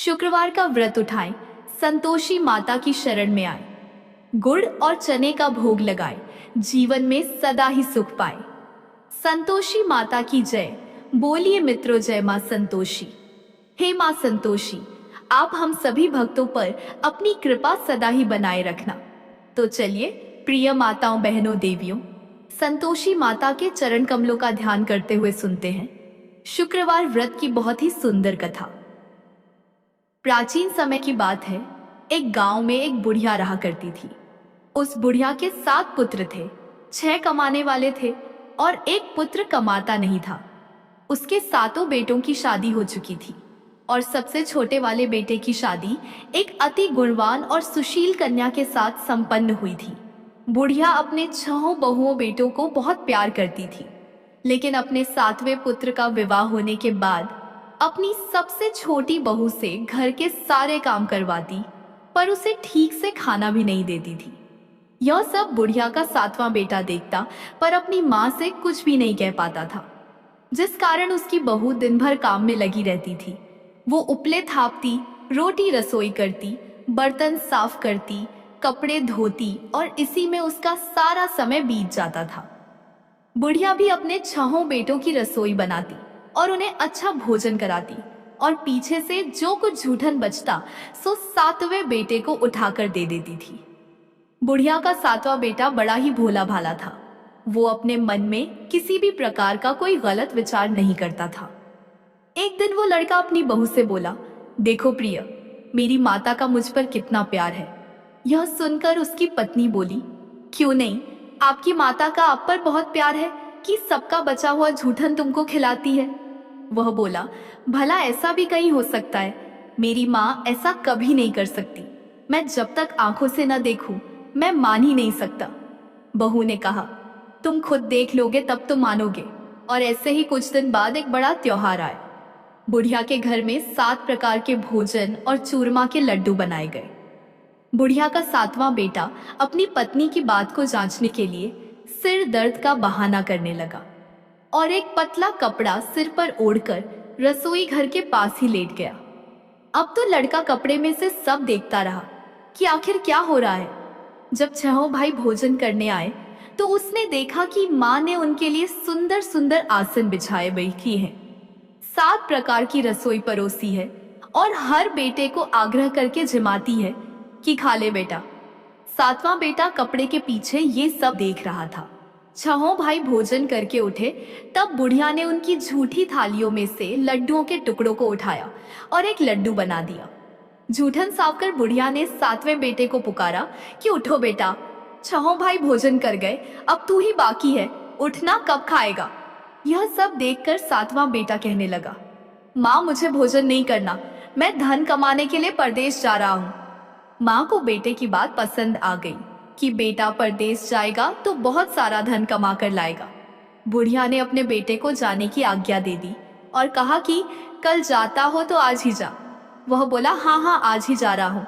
शुक्रवार का व्रत उठाएं, संतोषी माता की शरण में आए, गुड़ और चने का भोग लगाएं, जीवन में सदा ही सुख पाए। संतोषी माता की जय। बोलिए मित्रों, जय मां संतोषी। हे मां संतोषी, आप हम सभी भक्तों पर अपनी कृपा सदा ही बनाए रखना। तो चलिए प्रिय माताओं, बहनों, देवियों, संतोषी माता के चरण कमलों का ध्यान करते हुए सुनते हैं शुक्रवार व्रत की बहुत ही सुंदर कथा। प्राचीन समय की बात है, एक गांव में एक बुढ़िया रहा करती थी। उस बुढ़िया के 7 पुत्र थे। 6 कमाने वाले थे और एक पुत्र कमाता नहीं था। उसके 7 बेटों की शादी हो चुकी थी और सबसे छोटे वाले बेटे की शादी एक अति गुणवान और सुशील कन्या के साथ संपन्न हुई थी। बुढ़िया अपने 6 बहुओं बेटों को बहुत प्यार करती थी, लेकिन अपने 7वें पुत्र का विवाह होने के बाद अपनी सबसे छोटी बहू से घर के सारे काम करवाती, पर उसे ठीक से खाना भी नहीं देती थी। यह सब बुढ़िया का 7वां बेटा देखता, पर अपनी माँ से कुछ भी नहीं कह पाता था, जिस कारण उसकी बहू दिन भर काम में लगी रहती थी। वो उपले थापती, रोटी रसोई करती, बर्तन साफ करती, कपड़े धोती और इसी में उसका सारा समय बीत जाता था। बुढ़िया भी अपने 6 बेटों की रसोई बनाती और उन्हें अच्छा भोजन कराती, और पीछे से जो कुछ जूठन बचता सो 7वें बेटे को उठाकर दे देती थी। बुढ़िया का 7वां बेटा बड़ा ही भोला भाला था। वो अपने मन में किसी भी प्रकार का कोई गलत विचार नहीं करता था। एक दिन वो लड़का अपनी बहू से बोला, देखो प्रिय, मेरी माता का मुझ पर कितना प्यार है। यह सुनकर उसकी पत्नी बोली, क्यों नहीं, आपकी माता का आप पर बहुत प्यार है कि सबका बचा हुआ जूठन तुमको खिलाती है। वह बोला, भला ऐसा भी कहीं हो सकता है? मेरी माँ ऐसा कभी नहीं कर सकती। मैं जब तक आंखों से न देखूं, मैं मान ही नहीं सकता। बहू ने कहा, तुम खुद देख लोगे तब तो मानोगे। और ऐसे ही कुछ दिन बाद एक बड़ा त्योहार आया। बुढ़िया के घर में 7 प्रकार के भोजन और चूरमा के लड्डू बनाए गए। बुढ़िया का 7वां बेटा अपनी पत्नी की बात को जांचने के लिए सिर दर्द का बहाना करने लगा और एक पतला कपड़ा सिर पर ओढ़कर रसोई घर के पास ही लेट गया। अब तो लड़का कपड़े में से सब देखता रहा कि आखिर क्या हो रहा है। जब 6 भाई भोजन करने आए तो उसने देखा कि माँ ने उनके लिए सुंदर सुंदर आसन बिछाए बैठी हैं, 7 प्रकार की रसोई परोसी है और हर बेटे को आग्रह करके जिमाती है कि खा ले बेटा। 7वां बेटा कपड़े के पीछे ये सब देख रहा था। 6 भाई भोजन करके उठे, तब बुढ़िया ने उनकी झूठी थालियों में से लड्डुओं के टुकड़ों को उठाया और एक लड्डू बना दिया। जूठन साफ कर बुढ़िया ने 7वें बेटे को पुकारा कि उठो बेटा, 6 भाई भोजन कर गए, अब तू ही बाकी है, उठना, कब खाएगा? यह सब देखकर 7वां बेटा कहने लगा, माँ मुझे भोजन नहीं करना, मैं धन कमाने के लिए परदेश जा रहा हूँ। माँ को बेटे की बात पसंद आ गई कि बेटा परदेश जाएगा तो बहुत सारा धन कमा कर लाएगा। बुढ़िया ने अपने बेटे को जाने की आज्ञा दे दी और कहा कि कल जाता हो तो आज ही जा। वह बोला, हाँ हाँ, आज ही जा रहा हूँ।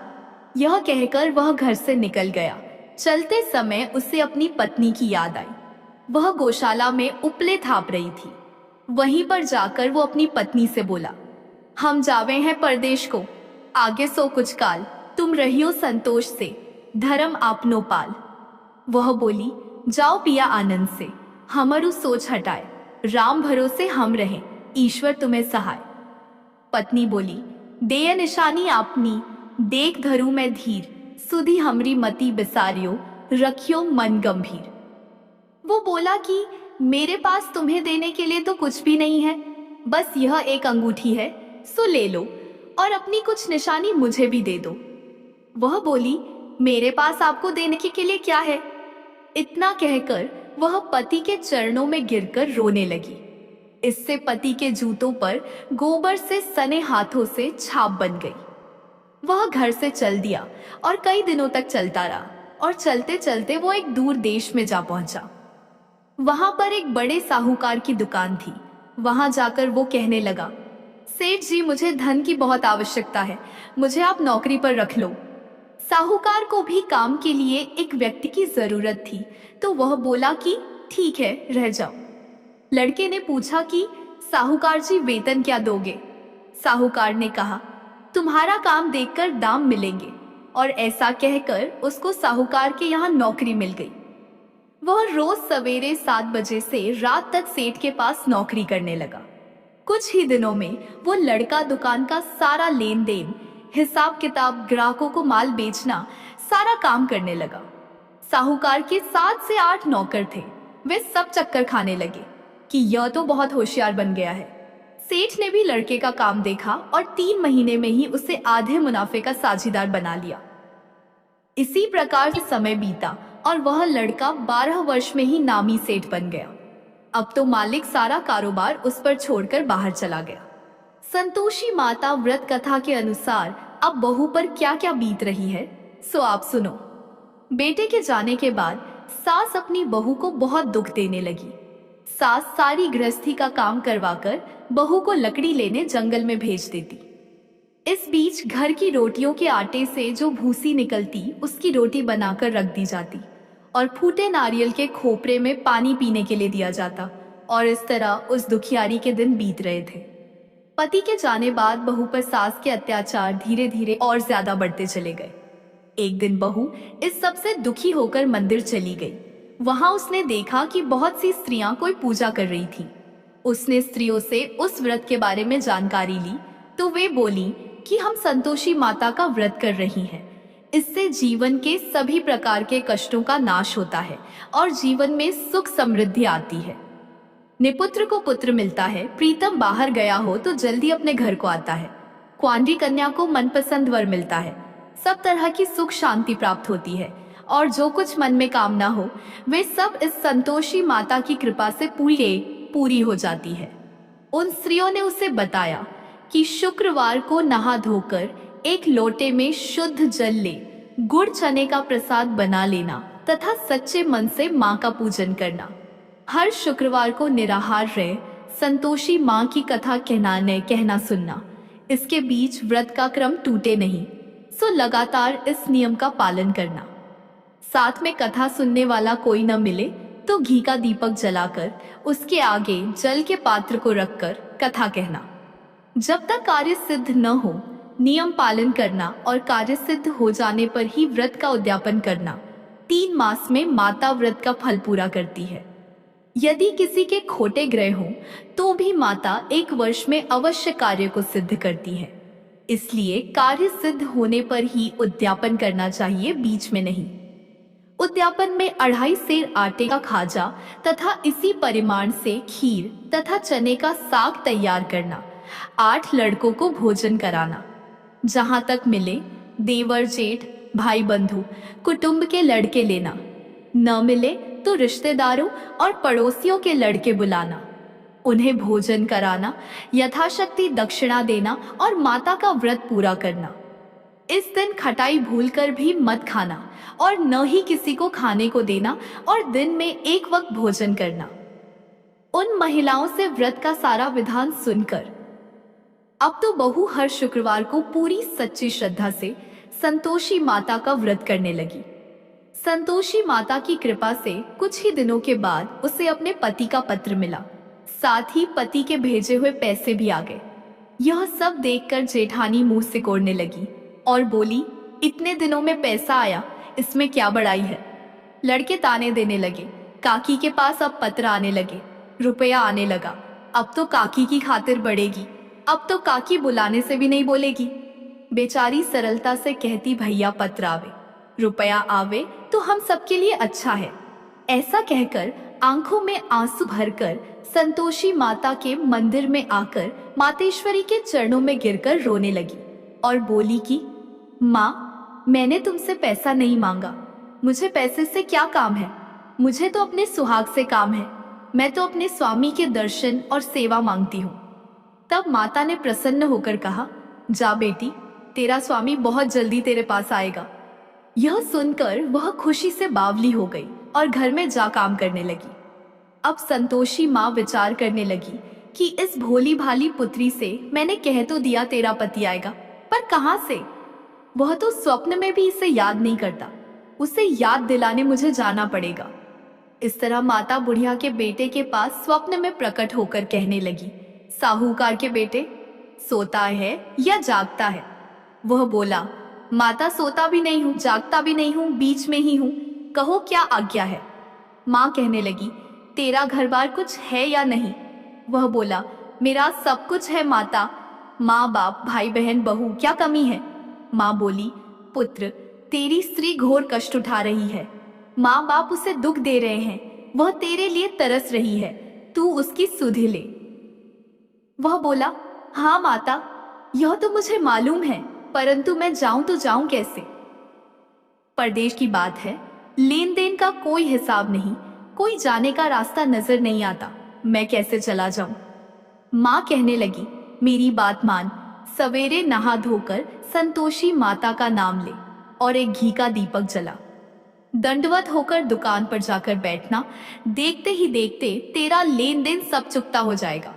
यह कहकर वह घर से निकल गया। चलते समय उसे अपनी पत्नी की याद आई। वह गौशाला में उपले थाप रही थी। वहीं पर जाकर वो अपनी पत्नी से बोला, हम जावे हैं परदेश को, आगे सो कुछ काल, तुम रहियो संतोष से, धर्म आपनो पाल। वह बोली, जाओ पिया आनंद से, हमरु सोच हटाए, राम भरोसे हम रहें, ईश्वर तुम्हें सहाय। पत्नी बोली, देय निशानी आपनी, देख धरू मैं धीर, सुधी हमरी मति बिसारियो, रखियो मन गंभीर। वो बोला कि मेरे पास तुम्हें देने के लिए तो कुछ भी नहीं है, बस यह एक अंगूठी है, सो ले लो और अपनी कुछ निशानी मुझे भी दे दो। वह बोली, मेरे पास आपको देने के लिए क्या है? इतना कहकर वह पति के चरणों में गिरकर रोने लगी। इससे पति के जूतों पर गोबर से सने हाथों से छाप बन गई। वह घर से चल दिया और कई दिनों तक चलता रहा, और चलते चलते वो एक दूर देश में जा पहुंचा। वहां पर एक बड़े साहूकार की दुकान थी। वहां जाकर वो कहने लगा, सेठ जी, मुझे धन की बहुत आवश्यकता है, मुझे आप नौकरी पर रख लो। साहूकार को भी काम के लिए एक व्यक्ति की जरूरत थी, तो वह बोला कि ठीक है, रह जाओ। लड़के ने पूछा कि साहूकार जी, वेतन क्या दोगे? साहूकार ने कहा, तुम्हारा काम देखकर दाम मिलेंगे। और ऐसा कहकर उसको साहूकार के यहाँ नौकरी मिल गई। वह रोज सवेरे 7 बजे से रात तक सेठ के पास नौकरी करने लगा। कुछ ही दिनों में वो लड़का दुकान का सारा लेन देन, हिसाब किताब, ग्राहकों को माल बेचना, सारा काम करने लगा। साहूकार के 7 से 8 नौकर थे। वे सब चक्कर खाने लगे कि यह तो बहुत होशियार बन गया है। सेठ ने भी लड़के का काम देखा और 3 महीने में ही उसे आधे मुनाफे का साझीदार बना लिया। इसी प्रकार से समय बीता और वह लड़का 12 वर्ष में ही नामी सेठ बन गया। अब तो मालिक सारा कारोबार उस पर छोड़कर बाहर चला गया। संतोषी माता व्रत कथा के अनुसार अब बहू पर क्या क्या बीत रही है, सो आप सुनो। बेटे के जाने के बाद सास अपनी बहू को बहुत दुख देने लगी। सास सारी गृहस्थी का काम करवाकर बहू को लकड़ी लेने जंगल में भेज देती। इस बीच घर की रोटियों के आटे से जो भूसी निकलती उसकी रोटी बनाकर रख दी जाती और फूटे नारियल के खोपरे में पानी पीने के लिए दिया जाता। और इस तरह उस दुखियारी के दिन बीत रहे थे। पति के जाने बाद बहू पर सास के अत्याचार धीरे धीरे और ज्यादा बढ़ते चले गए। एक दिन बहू इस सब से दुखी होकर मंदिर चली गई। वहां उसने देखा कि बहुत सी स्त्रियां कोई पूजा कर रही थी। उसने स्त्रियों से उस व्रत के बारे में जानकारी ली तो वे बोली कि हम संतोषी माता का व्रत कर रही हैं। इससे जीवन के सभी प्रकार के कष्टों का नाश होता है और जीवन में सुख समृद्धि आती है। निपुत्र को पुत्र मिलता है, प्रीतम बाहर गया हो तो जल्दी अपने घर को आता है, कुंवारी कन्या को मनपसंद वर मिलता है, सब तरह की सुख शांति प्राप्त होती है और जो कुछ मन में कामना हो वे सब इस संतोषी माता की कृपा से पूरी हो जाती है। उन स्त्रियों ने उसे बताया कि शुक्रवार को नहा धोकर एक लोटे में शुद्ध जल ले, गुड़ चने का प्रसाद बना लेना तथा सच्चे मन से माँ का पूजन करना। हर शुक्रवार को निराहार रह संतोषी माँ की कथा कहना सुनना। इसके बीच व्रत का क्रम टूटे नहीं, सो लगातार इस नियम का पालन करना। साथ में कथा सुनने वाला कोई न मिले तो घी का दीपक जलाकर उसके आगे जल के पात्र को रखकर कथा कहना। जब तक कार्य सिद्ध न हो नियम पालन करना और कार्य सिद्ध हो जाने पर ही व्रत का उद्यापन करना। 3 मास में माता व्रत का फल पूरा करती है। यदि किसी के खोटे ग्रह हो तो भी माता 1 वर्ष में अवश्य कार्य को सिद्ध करती है। इसलिए कार्य सिद्ध होने पर ही उद्यापन करना चाहिए, बीच में नहीं। उद्यापन में 2.5 सेर आटे का खाजा तथा इसी परिमाण से खीर तथा चने का साग तैयार करना। 8 लड़कों को भोजन कराना। जहां तक मिले देवर जेठ भाई बंधु कुटुंब के लड़के लेना, न मिले तो रिश्तेदारों और पड़ोसियों के लड़के बुलाना, उन्हें भोजन कराना, यथाशक्ति दक्षिणा देना और माता का व्रत पूरा करना। इस दिन खटाई भूलकर भी मत खाना और न ही किसी को खाने को देना और दिन में 1 वक्त भोजन करना। उन महिलाओं से व्रत का सारा विधान सुनकर अब तो बहू हर शुक्रवार को पूरी सच्ची श्रद्धा से संतोषी माता का व्रत करने लगी। संतोषी माता की कृपा से कुछ ही दिनों के बाद उसे अपने पति का पत्र मिला, साथ ही पति के भेजे हुए पैसे भी आ गए। यह सब देखकर जेठानी मुंह सिकोड़ने लगी और बोली, इतने दिनों में पैसा आया, इसमें क्या बड़ाई है। लड़के ताने देने लगे। काकी के पास अब पत्र आने लगे, रुपया आने लगा। अब तो काकी की खातिर बढ़ेगी, अब तो काकी बुलाने से भी नहीं बोलेगी। बेचारी सरलता से कहती, भैया पत्र आवे, रुपया आवे तो हम सबके लिए अच्छा है। ऐसा कहकर आंखों में आंसू भरकर संतोषी माता के मंदिर में आकर मातेश्वरी के चरणों में गिरकर रोने लगी और बोली कि माँ, मैंने तुमसे पैसा नहीं मांगा, मुझे पैसे से क्या काम है, मुझे तो अपने सुहाग से काम है, मैं तो अपने स्वामी के दर्शन और सेवा मांगती हूँ। तब माता ने प्रसन्न होकर कहा, जा बेटी, तेरा स्वामी बहुत जल्दी तेरे पास आएगा। यह सुनकर वह खुशी से बावली हो गई और घर में जा काम करने लगी। अब संतोषी माँ विचार करने लगी कि इस भोली भाली पुत्री से मैंने कह तो दिया तेरा पति आएगा, पर कहाँ से? वह तो स्वप्न में भी इसे याद नहीं करता, उसे याद दिलाने मुझे जाना पड़ेगा। इस तरह माता बुढ़िया के बेटे के पास स्वप्न में प्रकट होकर कहने लगी, साहूकार के बेटे, सोता है या जागता है? वह बोला, माता सोता भी नहीं हूँ, जागता भी नहीं हूँ, बीच में ही हूँ, कहो क्या आज्ञा है। माँ कहने लगी, तेरा घर बार कुछ है या नहीं। वह बोला, मेरा सब कुछ है माता, माँ बाप भाई बहन बहू, क्या कमी है। माँ बोली, पुत्र, तेरी स्त्री घोर कष्ट उठा रही है, माँ बाप उसे दुख दे रहे हैं, वह तेरे लिए तरस रही है, तू उसकी सुध ले। वह बोला, हाँ माता, यह तो मुझे मालूम है, परंतु मैं जाऊं तो जाऊं कैसे। परदेश की बात है, लेन देन का कोई हिसाब नहीं, कोई जाने का रास्ता नजर नहीं आता, मैं कैसे चला जाऊं। माँ कहने लगी, मेरी बात मान, सवेरे नहा धोकर संतोषी माता का नाम ले और एक घी का दीपक जला। दंडवत होकर दुकान पर जाकर बैठना, देखते ही देखते तेरा लेन देन सब चुकता हो जाएगा,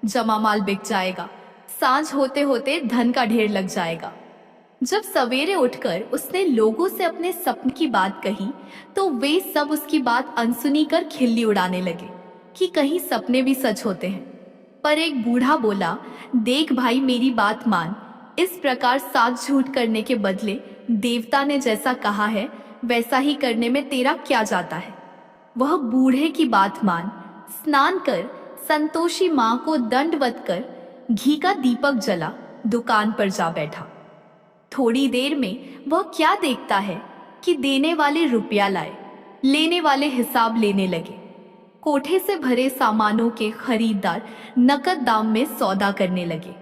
जमा माल बिक जाएगा, सांझ होते होते धन का ढेर लग जाएगा। जब सवेरे उठकर उसने लोगों से अपने सपने की बात कही तो वे सब उसकी बात अनसुनी कर खिल्ली उड़ाने लगे कि कहीं सपने भी सच होते हैं। पर एक बूढ़ा बोला, देख भाई, मेरी बात मान, इस प्रकार साथ झूठ करने के बदले देवता ने जैसा कहा है वैसा ही करने में तेरा क्या जाता है। वह बूढ़े की बात मान, स्नान कर संतोषी माँ को दंडवत कर घी का दीपक जला दुकान पर जा बैठा। थोड़ी देर में वह क्या देखता है कि देने वाले रुपया लाए, लेने वाले हिसाब लेने लगे। कोठे से भरे सामानों के खरीदार नकद दाम में सौदा करने लगे।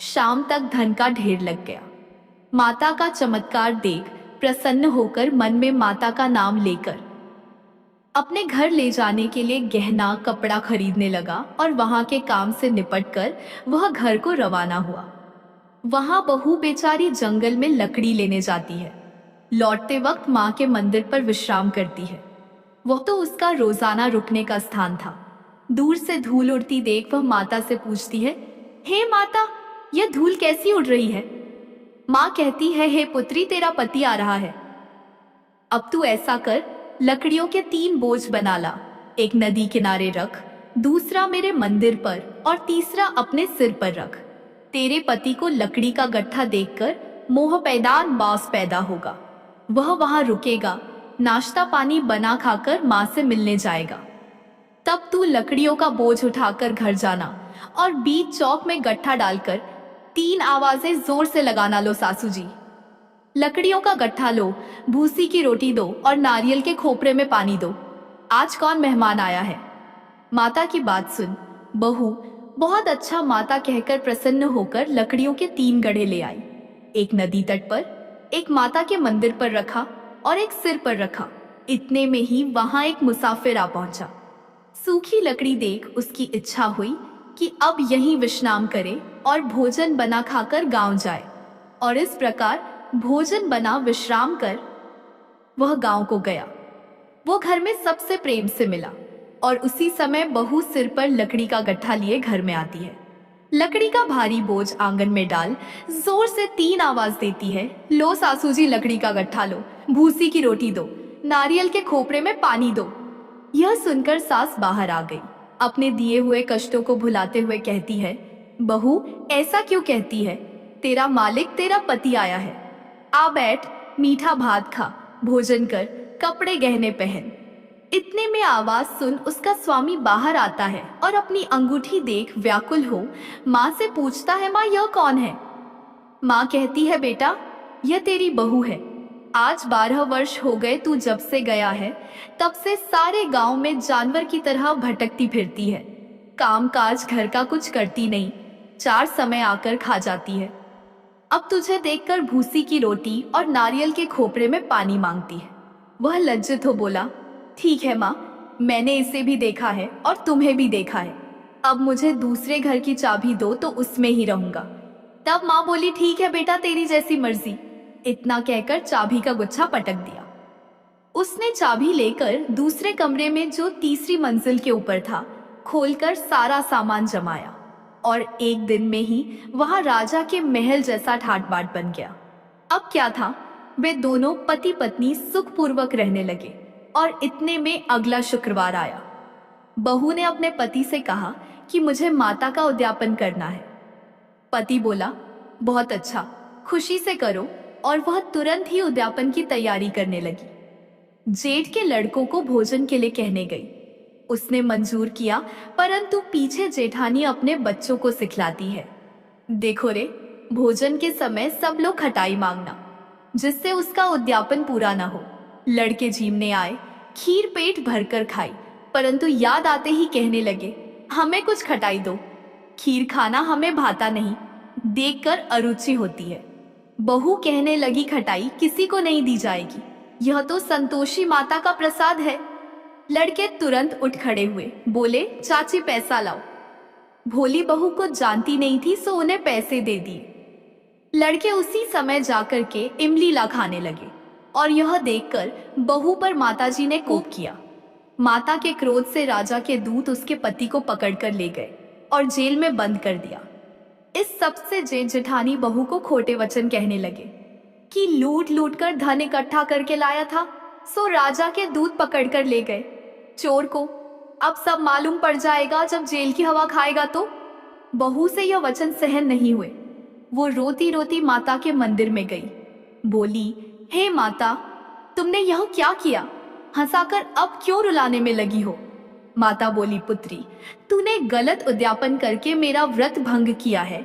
शाम तक धन का ढेर लग गया। माता का चमत्कार देख प्रसन्न होकर मन में माता का नाम लेकर अपने घर ले जाने के लिए गहना कपड़ा खरीदने लगा और वहां के काम से निपटकर वह घर को रवाना हुआ। वहां बहू बेचारी जंगल में लकड़ी लेने जाती है। लौटते वक्त माँ के मंदिर पर विश्राम करती है। वह तो उसका रोजाना रुकने का स्थान था। दूर से धूल उड़ती देख वह माता से पूछती है, हे माता, यह धूल कैसी उड़ रही है। माँ कहती है, हे पुत्री, तेरा पति आ रहा है। अब तू ऐसा कर, लकड़ियों के 3 बोझ बना ला, एक नदी किनारे रख, दूसरा मेरे मंदिर पर और तीसरा अपने सिर पर रख। तेरे पति को लकड़ी का गट्ठा देखकर मोह पैदान बास पैदा होगा। वह वहां रुकेगा, नाश्ता पानी बना खाकर माँ से मिलने जाएगा। तब तू लकड़ियों का बोझ उठाकर घर जाना और बीच चौक में गट्ठा डालकर 3 आवाजें जोर से लगाना, लो सासू जी। लकड़ियों का गट्ठा लो, भूसी की रोटी दो और नारियल के खोपरे में पानी दो। आज कौन मेहमान आया है। माता की बात सुन बहू बहुत अच्छा माता कहकर प्रसन्न होकर लकड़ियों के 3 गढ़े ले आई। एक नदी तट पर, एक माता के मंदिर पर रखा और एक सिर पर रखा। इतने में ही वहां एक मुसाफिर आ पहुंचा। सूखी लकड़ी देख उसकी इच्छा हुई कि अब यहीं विश्राम करे और भोजन बना खाकर गांव जाए। और इस प्रकार भोजन बना विश्राम कर वह गांव को गया। वो घर में सबसे प्रेम से मिला और उसी समय बहू सिर पर लकड़ी का गट्ठा लिए घर में आती है। लकड़ी का भारी बोझ आंगन में डाल जोर से 3 आवाज देती है, लो सासू जी, लकड़ी का गट्ठा लो, भूसी की रोटी दो, नारियल के खोपरे में पानी दो। यह सुनकर सास बाहर आ गई। अपने दिए हुए कष्टों को भुलाते हुए कहती है, बहू ऐसा क्यों कहती है, तेरा मालिक तेरा पति आया है। आ बैठ, मीठा भात खा, भोजन कर, कपड़े गहने पहन। इतने में आवाज सुन उसका स्वामी बाहर आता है और अपनी अंगूठी देख व्याकुल हो माँ से पूछता है, माँ यह कौन है। माँ कहती है, बेटा यह तेरी बहू है। आज 12 वर्ष हो गए तू जब से गया है, तब से सारे गांव में जानवर की तरह भटकती फिरती है। काम काज घर का कुछ करती नहीं, 4 समय आकर खा जाती है। अब तुझे देखकर भूसी की रोटी और नारियल के खोपरे में पानी मांगती है। वह लज्जित हो बोला, ठीक है माँ, मैंने इसे भी देखा है और तुम्हें भी देखा है। अब मुझे दूसरे घर की चाबी दो तो उसमें ही रहूंगा। तब माँ बोली, ठीक है बेटा, तेरी जैसी मर्जी। इतना कहकर चाबी का गुच्छा पटक दिया। उसने चाबी लेकर दूसरे कमरे में जो तीसरी मंजिल के ऊपर था खोलकर सारा सामान जमाया और एक दिन में ही वहां राजा के महल जैसा ठाट बाट बन गया। अब क्या था, वे दोनों पति पत्नी सुखपूर्वक रहने लगे। और इतने में अगला शुक्रवार आया। बहू ने अपने पति से कहा कि मुझे माता का उद्यापन करना है। पति बोला, बहुत अच्छा, खुशी से करो। और वह तुरंत ही उद्यापन की तैयारी करने लगी। जेठ के लड़कों को भोजन के लिए कहने गई। उसने मंजूर किया, परंतु पीछे जेठानी अपने बच्चों को सिखलाती है, देखो रे, भोजन के समय सब लोग खटाई मांगना, जिससे उसका उद्यापन पूरा ना हो। लड़के झीमने आए, खीर पेट भरकर खाई, परंतु याद आते ही कहने लगे, हमें कुछ खटाई दो, खीर खाना हमें भाता नहीं, देखकर अरुचि होती है। बहू कहने लगी, खटाई किसी को नहीं दी जाएगी, यह तो संतोषी माता का प्रसाद है। लड़के तुरंत उठ खड़े हुए, बोले, चाची पैसा लाओ। भोली बहू को जानती नहीं थी, सो उन्हें पैसे दे दिए। लड़के उसी समय जाकर के इमली ला खाने लगे और यह देखकर बहू पर माताजी ने कोप किया। माता के क्रोध से राजा के दूत उसके पति को पकड़कर ले गए और जेल में बंद कर दिया। इस सबसे जेठ जेठानी बहू को खोटे वचन कहने लगे कि लूट लूट कर धन इकट्ठा करके लाया था, सो राजा के दूत पकड़कर ले गए। चोर को अब सब मालूम पड़ जाएगा जब जेल की हवा खाएगा तो। बहू से यह वचन सहन नहीं हुए। वो रोती रोती माता के मंदिर में गई। बोली, हे माता, तुमने यह क्या किया? हंसाकर अब क्यों रुलाने में लगी हो? माता बोली, पुत्री, तूने गलत उद्यापन करके मेरा व्रत भंग किया है।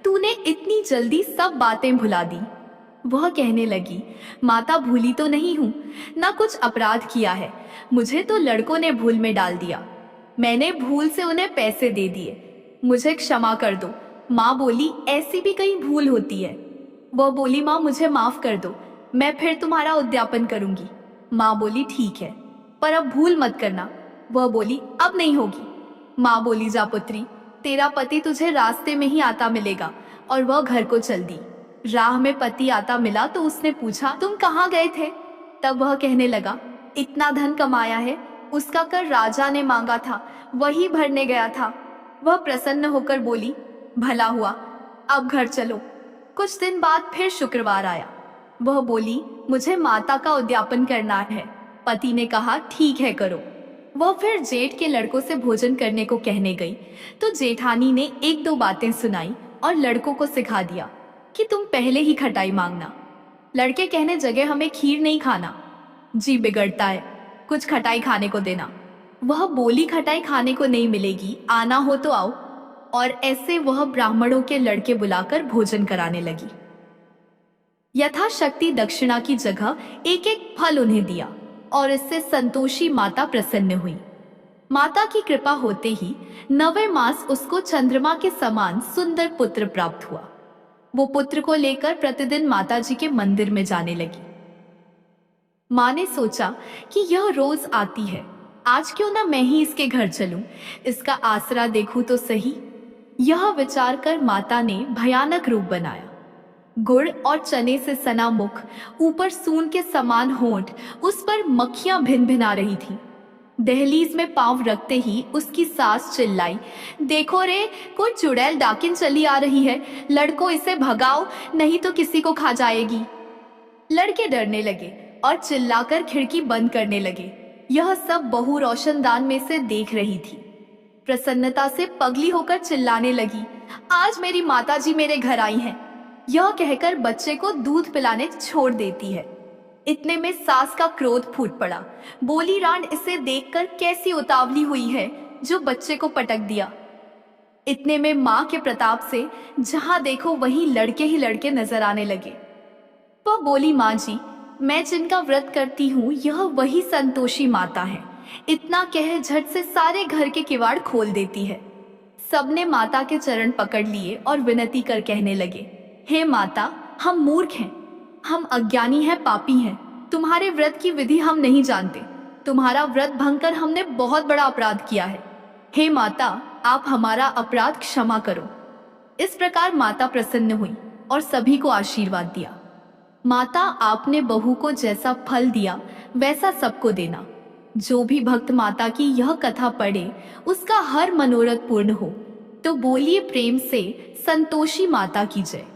तूने इतनी जल्दी सब बातें भुला दी। वह कहने लगी, माता, भूली तो नहीं हूँ, ना कुछ अपराध किया है, मुझे तो लड़कों ने भूल में डाल दिया। मैंने भूल से उन्हें पैसे दे दिए, मुझे क्षमा कर दो। माँ बोली, ऐसी भी कहीं भूल होती है? वह बोली, माँ मुझे माफ कर दो, मैं फिर तुम्हारा उद्यापन करूंगी। माँ बोली, ठीक है, पर अब भूल मत करना। वह बोली, अब नहीं होगी। माँ बोली, जा पुत्री, तेरा पति तुझे रास्ते में ही आता मिलेगा। और वह घर को चल दी। राह में पति आता मिला तो उसने पूछा, तुम कहाँ गए थे? तब वह कहने लगा, इतना धन कमाया है, उसका कर राजा ने मांगा था, वही भरने गया था। वह प्रसन्न होकर बोली, भला हुआ, अब घर चलो। कुछ दिन बाद फिर शुक्रवार आया। वह बोली, मुझे माता का उद्यापन करना है। पति ने कहा, ठीक है, करो। वह फिर जेठ के लड़कों से भोजन करने को कहने गई तो जेठानी ने एक दो बातें सुनाई और लड़कों को सिखा दिया कि तुम पहले ही खटाई मांगना। लड़के कहने जगह, हमें खीर नहीं खाना, जी बिगड़ता है, कुछ खटाई खाने को देना। वह बोली, खटाई खाने को नहीं मिलेगी, आना हो तो आओ। और ऐसे वह ब्राह्मणों के लड़के बुलाकर भोजन कराने लगी। यथाशक्ति दक्षिणा की जगह एक एक फल उन्हें दिया और इससे संतोषी माता प्रसन्न हुई। माता की कृपा होते ही 9वें मास उसको चंद्रमा के समान सुंदर पुत्र प्राप्त हुआ। वो पुत्र को लेकर प्रतिदिन माताजी के मंदिर में जाने लगी। माँ ने सोचा कि यह रोज आती है, आज क्यों ना मैं ही इसके घर चलूं, इसका आसरा देखूं तो सही। यह विचार कर माता ने भयानक रूप बनाया। गुड़ और चने से सना मुख, ऊपर सून के समान होंठ, उस पर मक्खियां भिन भिना रही थी। दहलीज में पांव रखते ही उसकी सास चिल्लाई, देखो रे, कोई चुड़ैल डाकिन चली आ रही है, लड़कों इसे भगाओ, नहीं तो किसी को खा जाएगी। लड़के डरने लगे और चिल्लाकर खिड़की बंद करने लगे। यह सब बहू रोशनदान में से देख रही थी। प्रसन्नता से पगली होकर चिल्लाने लगी, आज मेरी माताजी मेरे घर आई हैं। यह कहकर बच्चे को दूध पिलाने छोड़ देती है। इतने में सास का क्रोध फूट पड़ा। बोली, रांड, इसे देखकर कैसी उतावली हुई है जो बच्चे को पटक दिया। इतने में माँ के प्रताप से जहां देखो वहीं लड़के ही लड़के नजर आने लगे। वह बोली, माँ जी, मैं जिनका व्रत करती हूँ यह वही संतोषी माता है। इतना कह झट से सारे घर के किवाड़ खोल देती है। सबने माता के चरण पकड़ लिए और विनती कर कहने लगे, हे माता, हम मूर्ख हैं, हम अज्ञानी हैं, पापी हैं। तुम्हारे व्रत की विधि हम नहीं जानते। तुम्हारा व्रत भंग कर हमने बहुत बड़ा अपराध किया है। हे माता, आप हमारा अपराध क्षमा करो। इस प्रकार माता प्रसन्न हुई और सभी को आशीर्वाद दिया। माता, आपने बहू को जैसा फल दिया वैसा सबको देना। जो भी भक्त माता की यह कथा पढ़े उसका हर मनोरथ पूर्ण हो। तो बोलिए प्रेम से, संतोषी माता की जय।